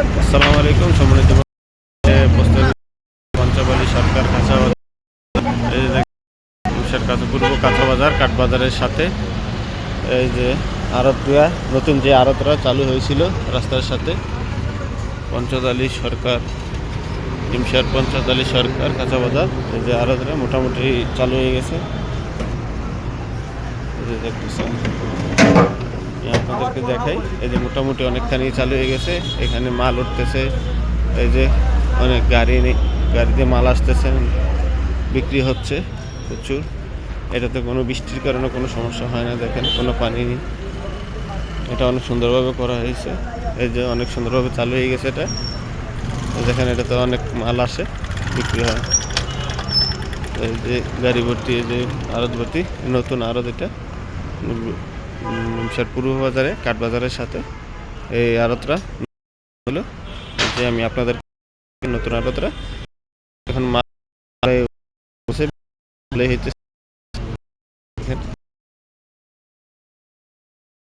আসসালামু আলাইকুম। সম্মানিত পঞ্চবালী সরকার কাঁচা বাজার, এই যে পূর্ব কাঁচা বাজার কাঠ বাজারের সাথে এই যে আড়তটা, নতুন যে আড়তটা চালু হয়েছিল রাস্তার সাথে, পঞ্চদালী সরকার হিমসার পঞ্চদালী সরকার কাঁচা বাজার, এই যে আড়তটা মোটামুটি চালু হয়ে গেছে। এই যে দেখতেছেন, আপনাদেরকে দেখাই, এই যে মোটামুটি অনেকখানি চালু হয়ে গেছে। এখানে মাল উঠতেছে, এই যে অনেক গাড়িতে মাল আসতেছে, বিক্রি হচ্ছে প্রচুর। এটাতে কোনো বৃষ্টির কারণে কোনো সমস্যা হয় না, দেখেন কোনো পানি নেই। এটা অনেক সুন্দরভাবে করা হয়েছে, এই যে অনেক সুন্দরভাবে চালু হয়ে গেছে এটা। দেখেন এটাতে অনেক মাল আসে, বিক্রি হয়। এই যে গাড়ি ভর্তি, এই যে আড়ত ভর্তি, নতুন আড়ত এটা পূর্ব বাজারে কাঠ বাজারের সাথে এই আড়তটা হলো। যে আমি আপনাদের নতুন আড়তটা এখন মাল হইতেছে।